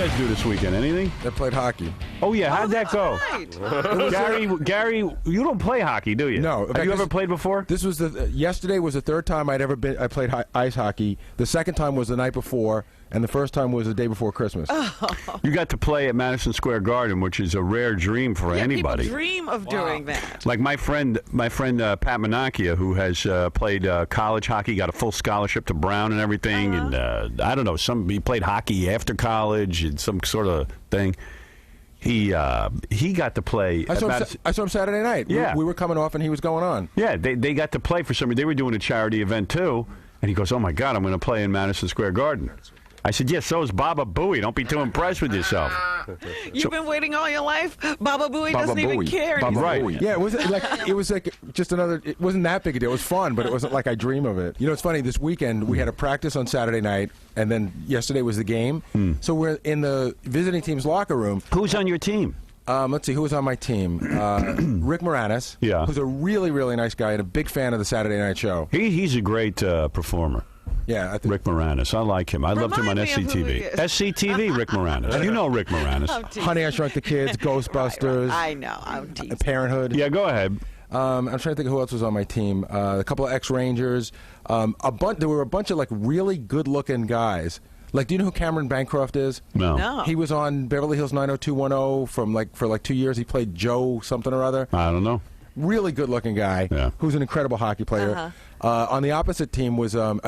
guys do this weekend? Anything? They played hockey. Oh, yeah. How'd that go? Right. Gary, you don't play hockey, do you? No. Have you ever played before? This was yesterday was the third time I'd ever been. I played ice hockey. The second time was the night before, and the first time was the day before Christmas. You got to play at Madison Square Garden, which is a rare dream for anybody. People dream of doing that. Like my friend Pat Menachia, who has played college hockey, got a full scholarship to Brown and everything, and I don't know, he played hockey after college and some sort of thing. He got to play. I saw him Saturday night. Yeah, we were coming off, and he was going on. Yeah, they got to play for somebody. They were doing a charity event too, and he goes, "Oh my God, I'm going to play in Madison Square Garden." I said, yes, so is Baba Boeey. Don't be too impressed with yourself. You've been waiting all your life? Baba Boeey doesn't even care. Right. Yeah, it was like just another, it wasn't that big a deal. It was fun, but it wasn't like I dream of it. You know, it's funny, this weekend we had a practice on Saturday night, and then yesterday was the game. So we're in the visiting team's locker room. Who's on your team? Let's see, who was on my team? Rick Moranis, who's a really, really nice guy and a big fan of the Saturday Night Show. He's a great performer. Yeah, Rick Moranis. I like him. I loved him on SCTV. SCTV, Rick Moranis. You know Rick Moranis. Honey, I Shrunk the Kids, Ghostbusters. Right. I know. I'm teasing. Parenthood. Yeah, go ahead. I'm trying to think of who else was on my team. A couple of ex-Rangers. There were a bunch of like really good-looking guys. Like, do you know who Cameron Bancroft is? No. He was on Beverly Hills 90210 for 2 years. He played Joe something or other. I don't know. Really good-looking guy who's an incredible hockey player. On the opposite team was, on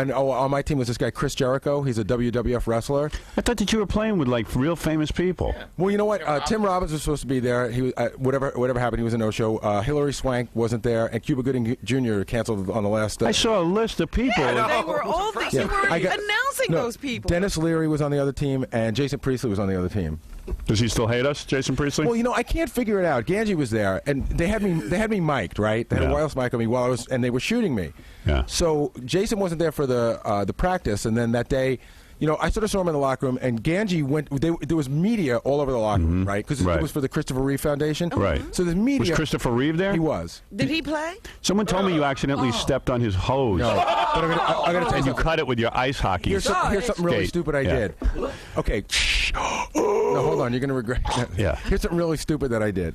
my team was this guy, Chris Jericho. He's a WWF wrestler. I thought that you were playing with, like, real famous people. Well, you know what? Tim Robbins was supposed to be there. He was, whatever happened, he was a no-show. Hilary Swank wasn't there, and Cuba Gooding Jr. canceled on the last... I saw a list of people. Yeah, they were all these. You were announcing those people. Dennis Leary was on the other team, and Jason Priestley was on the other team. Does he still hate us, Jason Priestley? Well, you know, I can't figure it out. Ganji was there, and they had me mic'd, right? They had a wireless mic on me and they were shooting me. Yeah. So Jason wasn't there for the practice, and then that day, you know, I sort of saw him in the locker room, and Ganji went. There was media all over the locker room, right? Because it was for the Christopher Reeve Foundation. Right. So there's media. Was Christopher Reeve there? He was. Did he play? Someone told me you accidentally stepped on his hose. No, but I'm gonna tell you cut it with your ice hockey. Here's something really stupid I did. Okay. No, hold on. You're going to regret it. Yeah. Here's something really stupid that I did.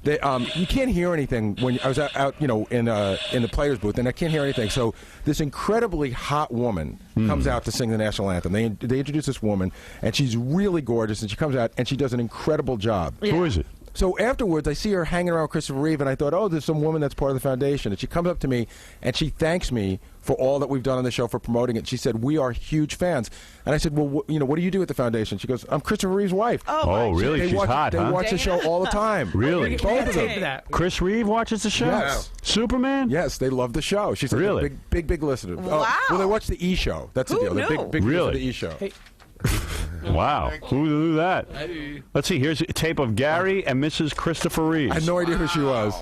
You can't hear anything when I was out, you know, in the players' booth, and I can't hear anything. So this incredibly hot woman comes out to sing the national anthem. They introduce this woman, and she's really gorgeous, and she comes out, and she does an incredible job. Yeah. Who is it? So afterwards, I see her hanging around Christopher Reeve, and I thought, oh, there's some woman that's part of the foundation. And she comes up to me, and she thanks me for all that we've done on the show, for promoting it. She said, we are huge fans. And I said, well, what do you do at the foundation? She goes, I'm Christopher Reeve's wife. Oh really? She's hot, They watch the show all the time. Really? Both of them. Chris Reeve watches the show? Yes. Superman? Yes, they love the show. She's a big listener. Wow. Well, they watch the E! Show. That's the deal. Knew? They're big Really? fans of the E! Show. Hey. Wow. Who knew that? Let's see. Here's a tape of Gary and Mrs. Christopher Reeves. I had no idea who she was.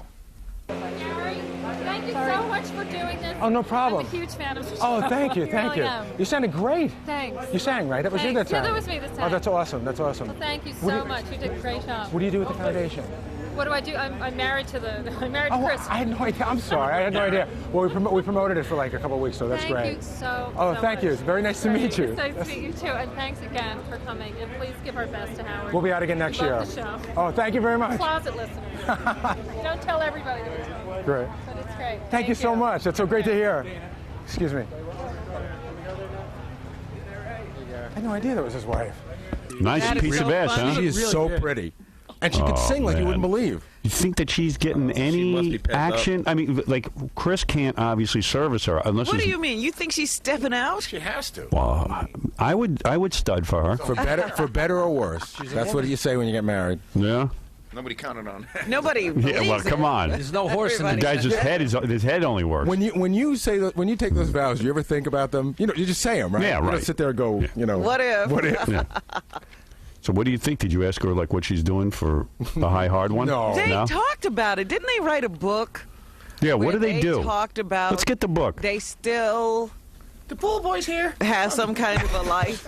Gary, thank you so much for doing this. Oh, no problem. I'm a huge fan of your show. Oh, thank you, You thank really you. am. You sounded great. Thanks. You sang, right? That was you that Thanks. Yeah, sang. that was me this time. Oh, that's awesome. That's awesome. Well, thank you What do so you- much. You did a great job. What do you do with the foundation? What do I do? I'm married to I'm married Oh, to Chris. I had no idea. I'm sorry. I had no idea. Well, we promoted it for like a couple of weeks, so that's thank great. you so Oh, so thank much. you. It's very nice to meet you. It's nice to meet you too, and thanks again for coming. And please give our best to Howard. We'll be out again next Love year. the show. Oh, thank you very much. Closet listeners. Don't tell everybody that we're talking. Great. But it's great. Thank you so much. That's so great to hear. Excuse me. I had no idea that was his wife. Nice That is piece of real ass, funny. huh? She is so pretty. And she could sing like you wouldn't believe. You think that she's getting must any be pent action? I mean, like, Chris can't obviously service her unless What it's... do you mean? You think she's stepping out? She has to. Well, I would stud for her. For better or worse. That's what you say when you get married. Yeah? Nobody counted on that. Nobody Yeah, believes well, come it. on. There's no horse in The the guy's his head only works. When you say that, when you take those vows, do you ever think about them? You know, you just say them, right? Yeah, You right. don't sit there and go, you know. What if? What if? Yeah. So what do you think? Did you ask her like what she's doing for the high hard one? No. They talked about it. Didn't they write a book? Yeah, what do where they do? Talked about. Let's get the book. They still The pool boy's here. have some kind of a life.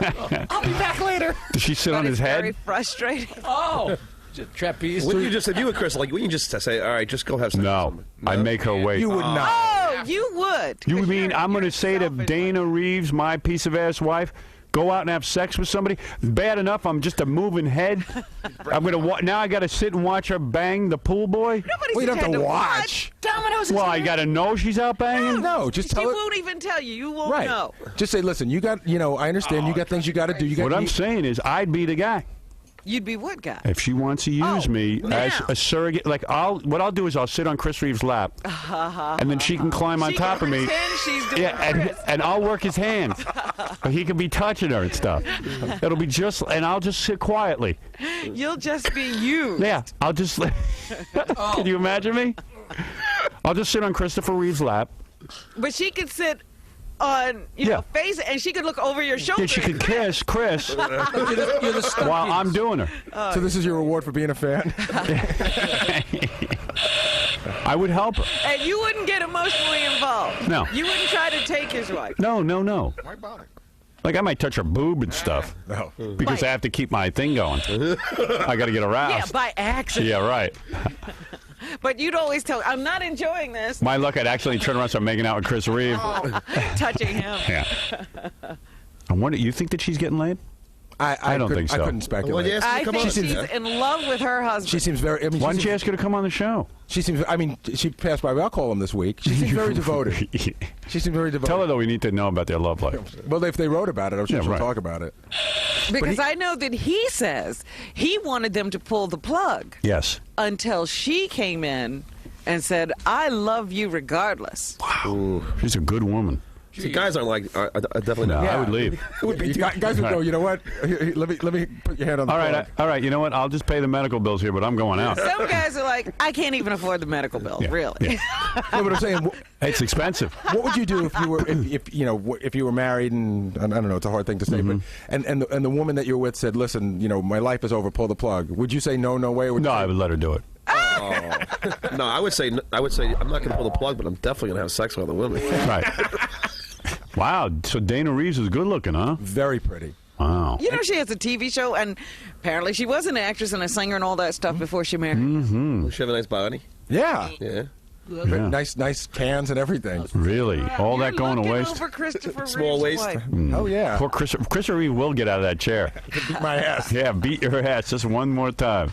I'll be back later. Does she sit But on his it's head? very frustrating. Oh, trapeze. Wouldn't you just, if you were Chris, like, wouldn't you just say, all right, just go have sex No, with someone? I make her wait. You would not. Oh, you would. You 'Cause mean you're- I'm going to you're say to selfish. Dana Reeves, my piece of ass wife, go out and have sex with somebody. Bad enough, I'm just a moving head. I'm gonna now. I got to sit and watch her bang the pool boy. Nobody's Well, you don't have to intending watch. Domino's. Well, I got to know she's out banging. No, just tell She her. won't even tell you. You won't Right. know. Just say, listen, you got, I understand. You got things you got to do. You got. What I'm saying is, I'd be the guy. You'd be what guy? If she wants to use me now. as a surrogate, like what I'll do is I'll sit on Chris Reeves' lap, and then she can climb on She top can of me. pretend she's doing and I'll work his hands. He can be touching her and stuff. It'll be and I'll just sit quietly. You'll just be you. Yeah, I'll just. Can you imagine me? I'll just sit on Christopher Reeve's lap. But she could sit on, face, and she could look over your shoulder. Yeah, she could kiss Chris while I'm doing her. So this is your reward for being a fan. I would help her. And you wouldn't get emotionally involved. No. You wouldn't try to take his wife. No. Why bother? Like I might touch her boob and stuff. No. Because I have to keep my thing going. I got to get Yeah, aroused. by accident. Yeah, right. But you'd always tell, I'm not enjoying this. My luck, I'd actually turn around and start making out with Chris Reeve. Touching him. Yeah. I wonder, you think that she's getting laid? I don't think so. I couldn't speculate. Well, yes, I come think on. she's in love with her husband. She seems very. I mean, Why don't you ask her to come on the show? She seems. I mean, she passed by. I'll call him this week. She seems very devoted. She seems very devoted. Tell her, though, we need to know about their love life. Well, if they wrote about it, I'm sure Yeah, she'll right. talk about it. Because I know that he says he wanted them to pull the plug Yes. until she came in and said, I love you regardless. Wow. She's a good woman. See, guys aren't like. I definitely No, not. I would leave. It would be guys would go. You know what? Here, let me put your hand on the. All right, plug. all right. You know what? I'll just pay the medical bills here, but I'm going out. Some guys are like, I can't even afford the medical bill, Yeah, really. yeah. No, but I'm saying, It's expensive. what would you do if you were if you were married and I don't know, it's a hard thing to say, but and the woman that you're with said, listen, my life is over, pull the plug. Would you say no way? Or would No, you say, I would let her do it. No, I would say I'm not going to pull the plug, but I'm definitely going to have sex with other women. Right. Wow. So Dana Reeves is good looking, huh? very pretty. Wow. You know, she has a TV show, and apparently she was an actress and a singer and all that stuff before she married. Does she have a nice body? Yeah. Yeah. Yeah. Nice cans and everything. Really? All that going to waste? Over Christopher Small Reeve's waist. wife. Oh yeah. Poor Chris Reeve will get out of that chair. Beat my ass. Yeah, beat your ass just one more time.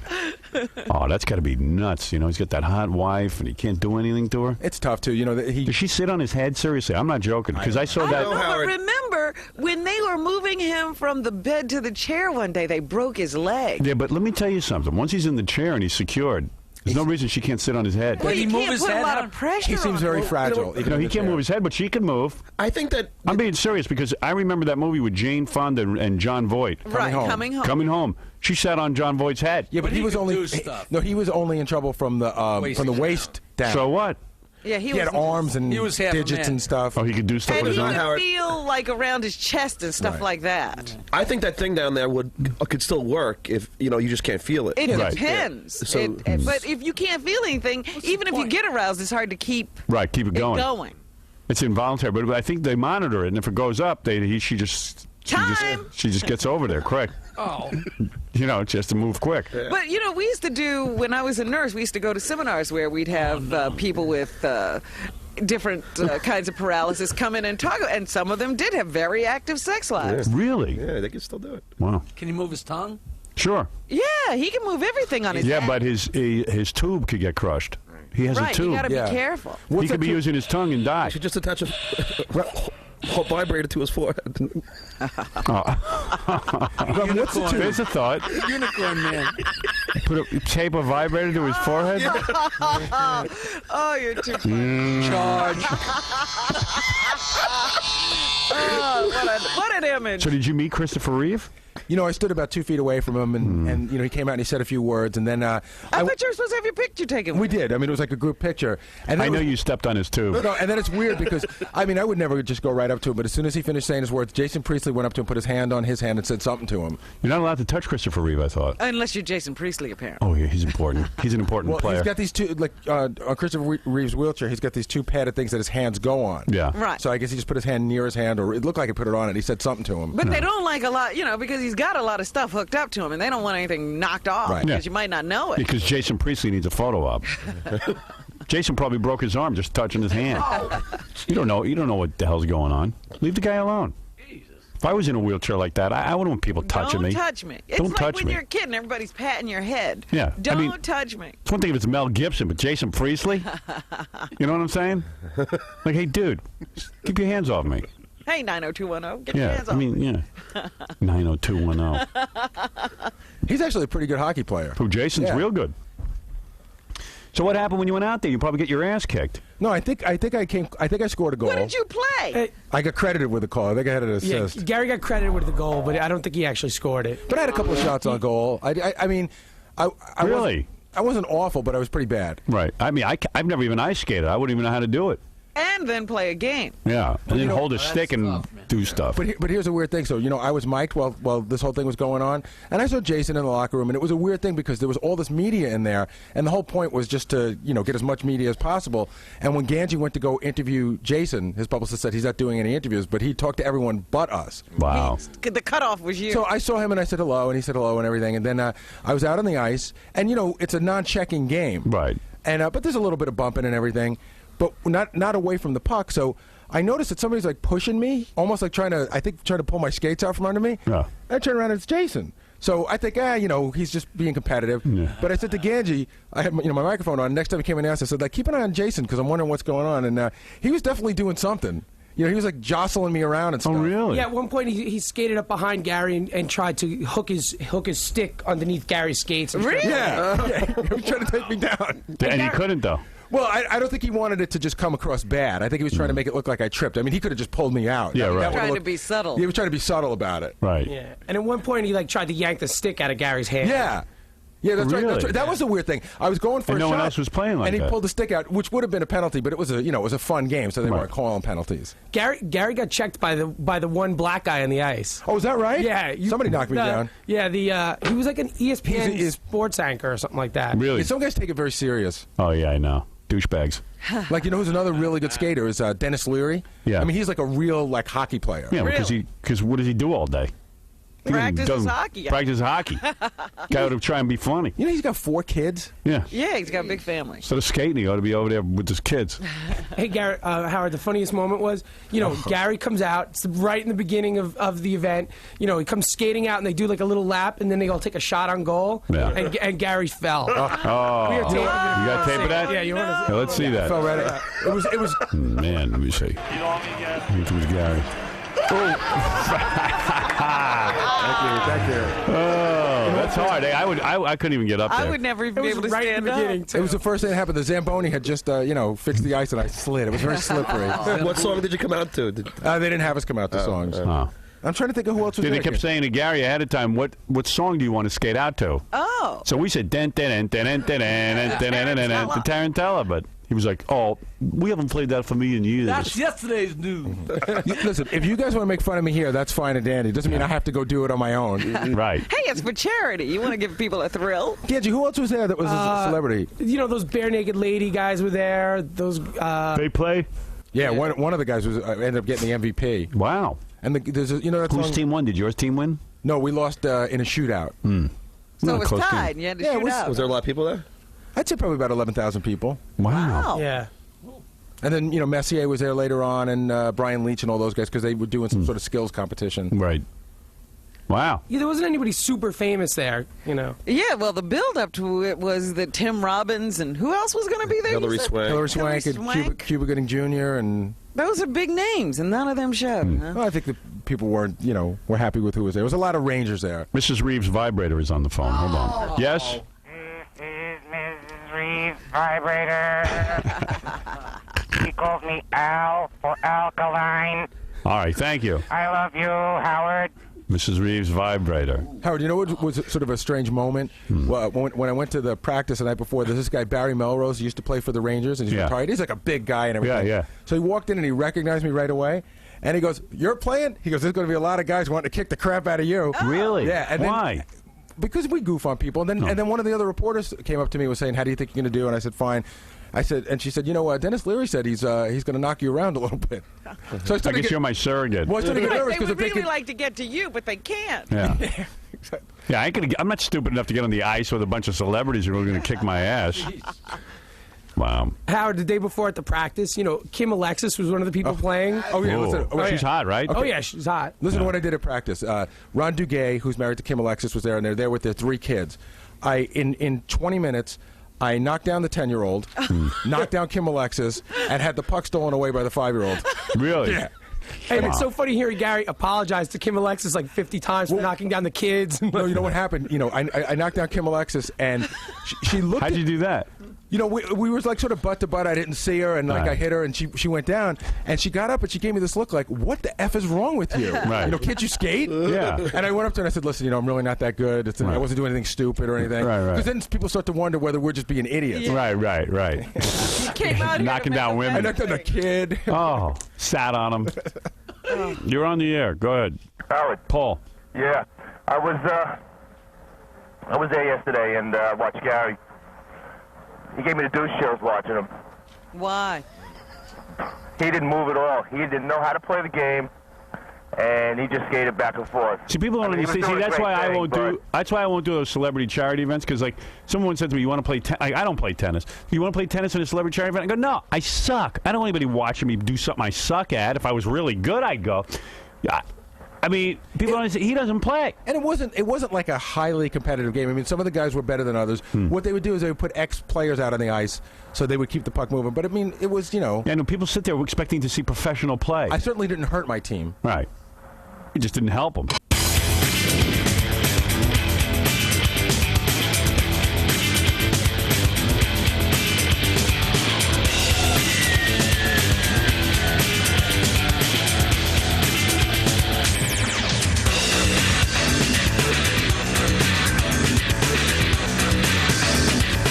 Oh, that's got to be nuts. He's got that hot wife, and he can't do anything to her. It's tough too. Does she sit on his head? Seriously, I'm not joking. Because I saw I that. know, but Howard. remember, when they were moving him from the bed to the chair one day, they broke his leg. Yeah, but let me tell you something. Once he's in the chair and he's secured, there's no reason she can't sit on his head. Well, he you move can't his put a head lot on? of pressure He seems on very him. fragile. even No, in he the can't chair. move his head, but she can move. I think that. I'm being serious because I remember that movie with Jane Fonda and John Voight. Right, home. coming home. Coming home. She sat on John Voight's head. Yeah, but But he he was could only do stuff. he was only in trouble from the waist down. So what? Yeah, He had arms and He was half a digits man. and stuff. Oh, he could do stuff And with he his own? could Howard. feel like around his chest and stuff Right. like that. I think that thing down there could still work if you just can't feel it. It Right. depends. Yeah. So- But if you can't feel anything, even if you get aroused, it's hard to keep Right, keep it going. going. It's involuntary, but I think they monitor it, and if it goes up, she just gets over there quick. Oh. She has to move quick. But, we used to do, when I was a nurse, we used to go to seminars where we'd have people with different kinds of paralysis come in and talk, and some of them did have very active sex lives. Really? Yeah, they can still do it. Wow. Can he move his tongue? Sure. Yeah, he can move everything on his Yeah, head. but his tube could get crushed. He has a Right, you tube. got to Yeah. be careful. He could be using his tongue and die. You should just attach a vibrator to his forehead. Unicorn. There's a thought. Unicorn man. Tape a vibrator to his forehead? Oh, you're too funny. Charge. Oh, what an image. So did you meet Christopher Reeve? I stood about 2 feet away from him, and he came out and he said a few words, and then I thought you were supposed to have your picture taken. we did. I mean, it was like a group picture. And I then know it was- you stepped on his tube. No, and then it's weird because I would never just go right up to him. But as soon as he finished saying his words, Jason Priestley went up to him, put his hand on his hand, and said something to him. You're not allowed to touch Christopher Reeve, I thought. Unless you're Jason Priestley, apparently. Oh, yeah, he's important. He's an important Well, player. he's got these two, on Christopher Reeve's wheelchair, he's got these two padded things that his hands go on. Yeah. Right. So I guess he just put his hand near his hand, or it looked like he put it on it. He said something to him. But they don't like a lot, because he's got a lot of stuff hooked up to him, and they don't want anything knocked off Right. because Yeah. you might not know it. Because Jason Priestley needs a photo op. Jason probably broke his arm just touching his hand. You don't know what the hell's going on. Leave the guy alone. If I was in a wheelchair like that, I wouldn't want people touching me. Don't touch me. It's Don't like touch when me. you're a kid and everybody's patting your head. Yeah, I Don't mean- touch me. It's one thing if it's Mel Gibson, but Jason Priestley? You know what I'm saying? Like, hey, dude, keep your hands off me. Hey, 90210, get your Yeah, hands I off. mean, yeah. 90210. He's actually a pretty good hockey player. Who, Jason's Yeah. real good. So what happened when you went out there? You probably get your ass kicked. No, I think I scored a goal. What did you play? Hey, I got credited with a call. I think I had an yeah, assist. Gary got credited with the goal, but I don't think he actually scored it. But I had a couple of shots on goal. I mean, I Really? I wasn't awful, but I was pretty bad. Right. I mean, I've never even ice skated. I wouldn't even know how to do it. And then play a game. Yeah. And then hold a that's stick and tough, man. do stuff. But here's a weird thing. So, I was mic'd while this whole thing was going on, and I saw Jason in the locker room, and it was a weird thing because there was all this media in there, and the whole point was just to, get as much media as possible. And when Ganji went to go interview Jason, his publicist said he's not doing any interviews, but he talked to everyone but us. Wow. The cutoff was you. So I saw him, and I said hello, and he said hello and everything. And then I was out on the ice, and, it's a non-checking game. Right. And but there's a little bit of bumping and everything, but not away from the puck. So I noticed that somebody's like pushing me, almost like trying to pull my skates out from under me. Yeah. I turn around and it's Jason. So I think, he's just being competitive. Yeah. But I said to Ganji, I had my microphone on. Next time he came and asked, I said, keep an eye on Jason because I'm wondering what's going on. And he was definitely doing something. He was like jostling me around and stuff. Oh, really? Yeah, at one point he skated up behind Gary and tried to hook his stick underneath Gary's skates. And Really? Yeah. He was trying to take me down. And he couldn't, though. Well, I don't think he wanted it to just come across bad. I think he was trying to make it look like I tripped. I mean, he could have just pulled me out. Yeah, right. That would've Trying to looked- be subtle. He was trying to be subtle about it. Right. Yeah, and at one point he tried to yank the stick out of Gary's hand. Yeah. Yeah, that's right. That's Really? right. That was the weird thing. I was going for And a no shot, one else was playing like and he that. pulled the stick out, which would have been a penalty, but it was a fun game, so they Right. weren't calling penalties. Gary got checked by the one black guy on the ice. Oh, is that right? Yeah, somebody knocked me down. Yeah, he was like an ESPN He's- sports anchor or something like that. Really? Yeah, some guys take it very serious. Oh, yeah, I know. Douchebags. Like, who's another really good skater is Dennis Leary. Yeah. I mean, he's like a real hockey player. Yeah, Really? because what does he do all day? Practices hockey. Practice hockey. Guy ought to try and be funny. He's got 4 kids. Yeah. Yeah, he's got a big family. Instead of skating, he ought to be over there with his kids. Hey, Gary, Howard, the funniest moment was, Gary comes out, it's right in the beginning of the event. He comes skating out and they do like a little lap and then they all take a shot on goal. Yeah. And Gary fell. Oh. We have tape of it. You got tape of that? Yeah, you want to Yeah, let's see that. Fell right out. It was. Man, let me see. Here comes Gary. Thank you. Oh, that's hard. Hey, I couldn't even get up there. I would never even It be was able to right in stand the up. beginning, too. It was the first thing that happened. The Zamboni had just, fixed the ice, and I slid. It was very slippery. What song did you come out to? They didn't have us come out to songs. Oh. I'm trying to think of who else was They there. kept saying to Gary ahead of time, what song do you want to skate out to? Oh. So we said, den, den, den, den, den, den, den, den, den, den, the Tarantella, but he was like, oh, we haven't played that for me in years. That's yesterday's news. Listen, if you guys want to make fun of me here, that's fine and dandy. Doesn't mean I have to go do it on my own. Right. Hey, it's for charity. You want to give people a thrill? Ganji, who else was there that was a celebrity? Those bare naked lady guys were there. Those They play? Yeah, one of the guys was ended up getting the MVP. Wow. And there's that Whose song? team won? Did yours team win? No, we lost in a shootout. So Not it was close tied. game. You had to Yeah, it shoot was- out. Was there a lot of people there? I'd say probably about 11,000 people. Wow. Wow. yeah. And then Messier was there later on, and Brian Leach and all those guys because they were doing some sort of skills competition. Right. Wow. Yeah, there wasn't anybody super famous there, Yeah, well, the build-up to it was that Tim Robbins and who else was going to be there? Hillary You said? Swank. Hillary Swank and Cuba Gooding Jr. and Those are big names, and none of them showed. Huh? well, I think the people weren't, were happy with who was there. There was a lot of Rangers there. Mrs. Reeves' vibrator is on the phone. Hold on. Yes? This is Mrs. Reeves' vibrator. She calls me Al for alkaline. All right. Thank you. I love you, Howard. Mrs. Reeves' vibrator. Howard, you know what was sort of a strange moment? Well, when I went to the practice the night before, there's this guy, Barry Melrose, he used to play for the Rangers, and he's Yeah. retired. He's like a big guy and everything. Yeah, yeah. So he walked in and he recognized me right away. And he goes, "You're playing?" He goes, "There's going to be a lot of guys wanting to kick the crap out of you." Really? Yeah. And then- Why? because we goof on people. And then one of the other reporters came up to me and was saying, "How do you think you're going to do?" And I said, "Fine." I said, and she said, Dennis Leary said he's going to knock you around a little bit. So I I started guess you're my surrogate. well, I started to get Right, nervous they because would if they really could, like to get to you, but they can't. Yeah. Yeah, I'm not stupid enough to get on the ice with a bunch of celebrities who are going to kick my ass. Wow. Howard, the day before at the practice, Kim Alexis was one of the people playing. Oh, yeah, listen. Oh, she's hot, right? Oh, yeah, she's hot. Listen to what I did at practice. Ron Duguay, who's married to Kim Alexis, was there, and they're there with their 3 kids. In 20 minutes, I knocked down the 10-year-old, knocked down Kim Alexis, and had the puck stolen away by the 5-year-old. Really? Yeah. And it's so funny hearing Gary apologize to Kim Alexis like 50 times for knocking down the kids. No, you know what happened? I knocked down Kim Alexis, and she looked. How'd you do that? We were like sort of butt to butt. I didn't see her, and like Right. I hit her, and she went down, and she got up, and she gave me this look like, "What the f is wrong with you? Right. Can't you skate?" Yeah. And I went up to her and I said, "Listen, I'm really not that good. I wasn't doing anything stupid or anything." Right. Because then people start to wonder whether we're just being idiots. Right. You came out here Knocking to down make a I women. knocked down a kid. Oh, sat on him. You're on the air. Go ahead. Howard. Paul. Yeah, I was there yesterday and watched Gary. He gave me the douche chills watching him. Why? He didn't move at all. He didn't know how to play the game, and he just skated back and forth. See, people don't I mean, he was understand. See, doing a that's great why I thing, won't do. That's why I won't do those celebrity charity events. Because like someone said to me, "You want to play? I don't play tennis. You want to play tennis in a celebrity charity event?" I go, "No, I suck. I don't want anybody watching me do something I suck at. If I was really good, I'd go." Yeah. I mean, people don't understand. He doesn't play. And it wasn't like a highly competitive game. I mean, some of the guys were better than others. What they would do is they would put ex-players out on the ice so they would keep the puck moving. But I mean, it was, And people sit there expecting to see professional play. I certainly didn't hurt my team. Right. It just didn't help them.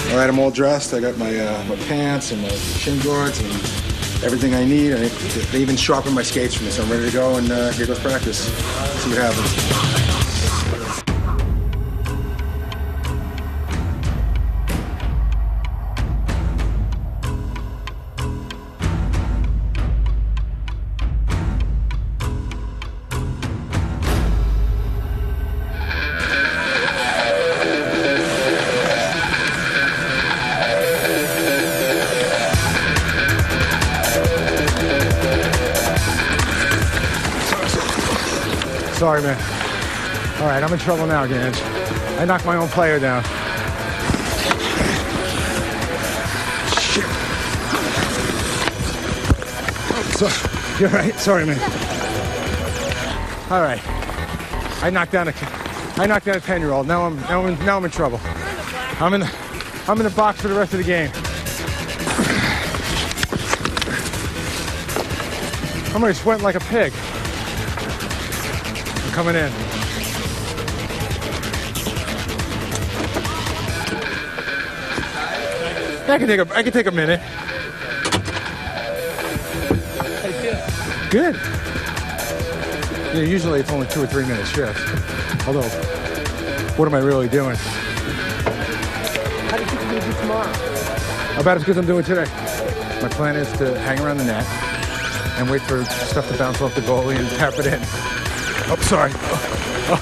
All right, I'm all dressed. I got my pants and my shin guards and everything I need. And they even sharpened my skates for me, so I'm ready to go. And here goes practice. See what happens. Sorry, man. All right, I'm in trouble now, Gage. I knocked my own player down. Shit. So, you're right. Sorry, man. All right. I knocked down a 10-year-old. Now I'm in trouble. I'm in the box for the rest of the game. I'm already sweating like a pig. Coming in. I can take a minute. Good. Usually it's only 2 or 3 minute shifts. Although, what am I really doing? How do you think you're going to do tomorrow? About as good as I'm doing today. My plan is to hang around the net and wait for stuff to bounce off the goalie and tap it in. Oh, sorry. Oh.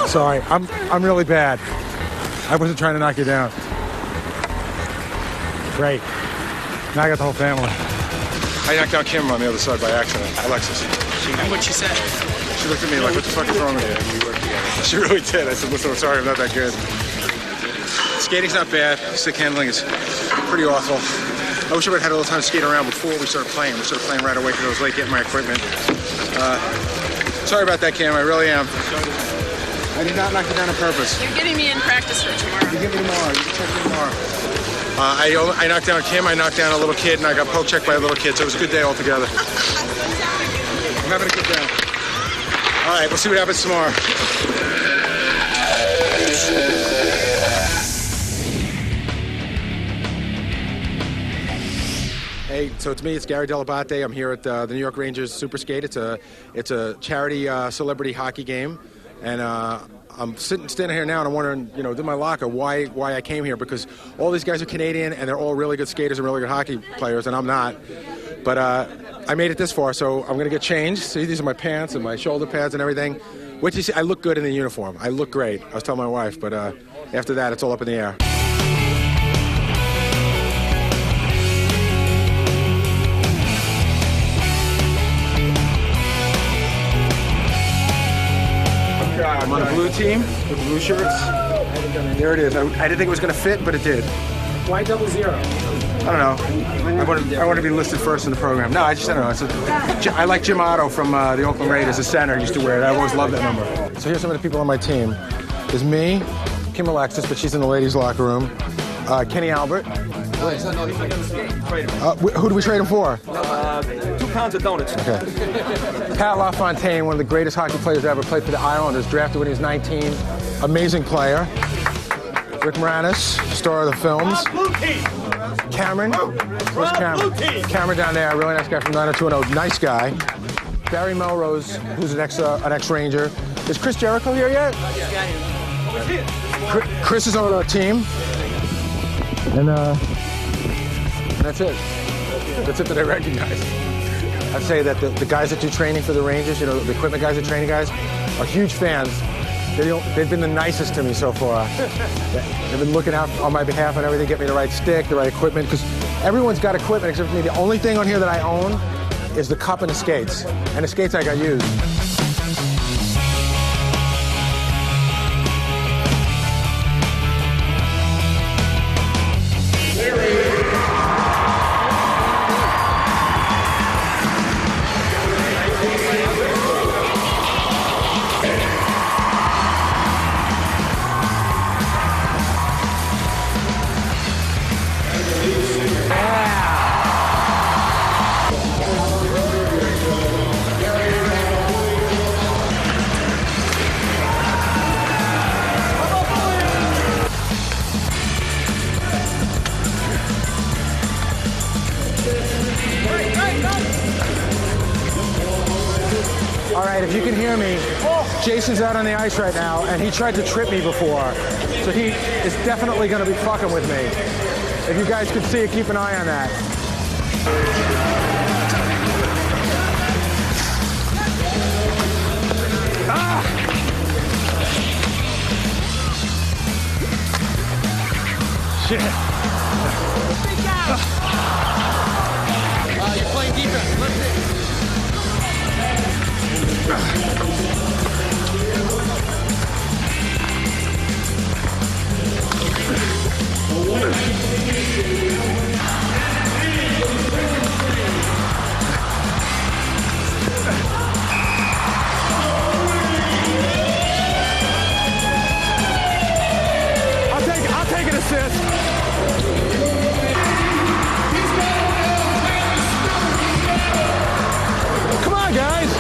Sorry. I'm really bad. I wasn't trying to knock you down. Great. Now I got the whole family. I knocked down Kim on the other side by accident. Alexis. What'd she say? She looked at me like, what the fuck is wrong with you? She really did. I said, listen, I'm sorry, I'm not that good. Skating's not bad. Stick handling is pretty awful. I wish I would have had a little time to skate around before we started playing. We started playing right away because I was late getting my equipment. Sorry about that, Cam. I really am. I did not knock you down on purpose. You're getting me in practice for tomorrow. You get me tomorrow. You can check me tomorrow. I knocked down Kim, I knocked down a little kid, and I got poke checked by a little kid, so it was a good day altogether. I'm having a good day. All right, we'll see what happens tomorrow. Hey, so it's me. It's Gary Delabate. I'm here at the New York Rangers Super Skate. It's a charity celebrity hockey game, and I'm standing here now, and I'm wondering, in my locker, why I came here, because all these guys are Canadian, and they're all really good skaters and really good hockey players, and I'm not. But I made it this far, so I'm going to get changed. See, these are my pants and my shoulder pads and everything. What you see, I look good in the uniform. I look great. I was telling my wife, but after that, it's all up in the air. blue team with the blue shirts. There it is. I didn't think it was going to fit, but it did. Why 00? I don't know. I want to be listed first in the program. No, I don't know. I like Jim Otto from the Oakland Raiders, the center, used to wear it. I always loved that number. So here's some of the people on my team. There's me, Kim Alexis, but she's in the ladies' locker room. Kenny Albert. Who do we trade him for? 2 pounds of donuts. Okay. Pat LaFontaine, one of the greatest hockey players ever, played for the Islanders, drafted when he was 19. Amazing player. Rick Moranis, star of the films. Cameron. Where's Cameron? Cameron down there, really nice guy from 90210. Nice guy. Barry Melrose, who's an ex-Ranger. Is Chris Jericho here yet? Chris is on our team. And that's it. That's it that I recognize. I'd say that the guys that do training for the Rangers, the equipment guys, the training guys, are huge fans. They've been the nicest to me so far. They've been looking out on my behalf and everything, get me the right stick, the right equipment, because everyone's got equipment except for me. The only thing on here that I own is the cup and the skates. And the skates I got used. All right, if you can hear me, Jason's out on the ice right now, and he tried to trip me before. So he is definitely going to be fucking with me. If you guys can see it, keep an eye on that. Shit. You're playing defense. Let's see. I'll take an assist. Come on, guys.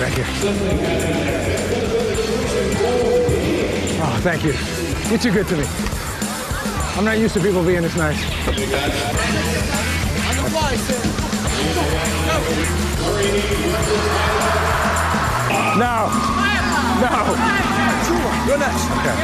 Thank you. Oh, thank you. You're too good to me. I'm not used to people being this nice. On the fly, sir. No. No. You're next. Okay.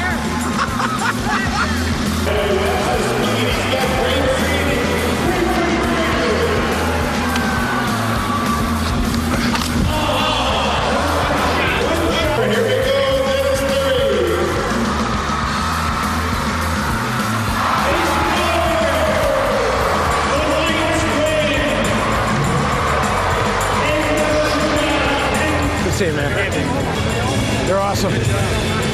Good team, man. They're awesome.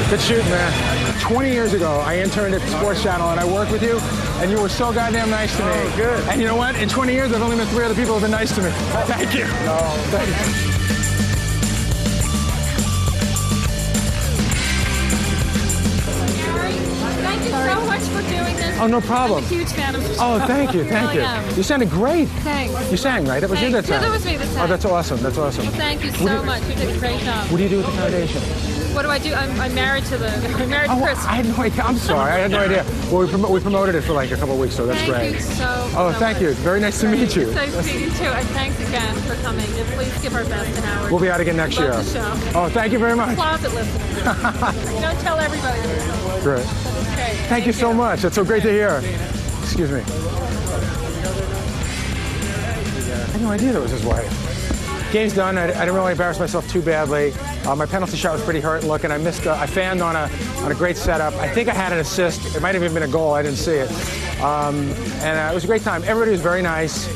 Good shooting, man. 20 years ago, I interned at the Sports Channel, and I worked with you, and you were so goddamn nice to me. Oh, good. And you know what? In 20 years, I've only met 3 other people who have been nice to me. Thank you. No, thank you. Thank you so much for doing this. Oh, no problem. I'm a huge fan of the show. Oh, thank you, thank Really you. am. You sounded great. Thanks. You sang, right? That was you that sang. Yeah, that was me that sang. Oh, that's awesome. That's awesome. Well, thank you What do so you- much. You did a great job. What do you do with the foundation? What do I do? I'm married to Chris. I had no idea. I'm sorry. I had no idea. Well, we promoted it for like a couple of weeks, so that's Thank great. you so Oh, so thank much. you. It's very nice to meet you. It's nice to meet you too. And thanks again for coming. And please give our best to Howard. We'll be out again next Love year. the show. Oh, thank you very much. Closet listeners. Don't tell everybody. Great. Okay. Thank you so much. That's so great to hear. Excuse me. had no idea that was his wife. Game's done. I didn't really embarrass myself too badly. My penalty shot was pretty hurt looking. I missed. I fanned on a great setup. I think I had an assist. It might have even been a goal. I didn't see it. And it was a great time. Everybody was very nice.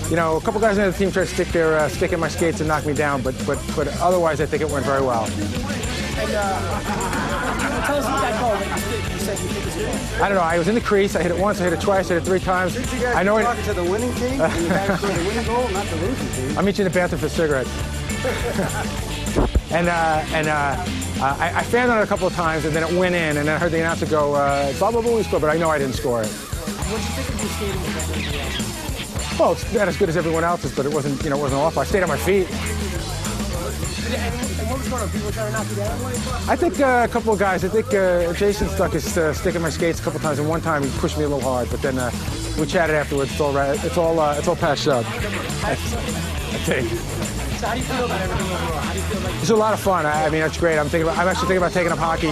You know, a couple guys on the team tried to stick in my skates and knock me down, but otherwise I think it went very well. And tell us what that goal that you said you think is good. I don't know. I was in the crease. I hit it once. I hit it twice. I hit it 3 times. Did you guys I know it. talking to the winning team? You guys scored the winning goal, not the losing team. I'll meet you in the bathroom for cigarettes. and I fanned on it a couple of times, and then it went in, and then I heard the announcer go, blah, blah, blah, we scored, but I know I didn't score it. What did you think of your skating against everybody else? Well, it's not as good as everyone else's, but it wasn't awful. I stayed on my feet. And what was going on? People were trying to knock you down? I think a couple of guys. I think Jason stuck his stick in my skates a couple of times, and one time he pushed me a little hard. But then we chatted afterwards. It's all right. It's all patched up. I think. So how do you feel about everything overall? How do you feel like It's a lot of fun. I mean, it's great. I'm actually thinking about taking up hockey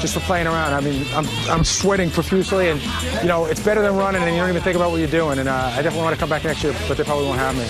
just for playing around. I mean, I'm sweating profusely, and you know, it's better than running, and you don't even think about what you're doing. And I definitely want to come back next year, but they probably won't have me.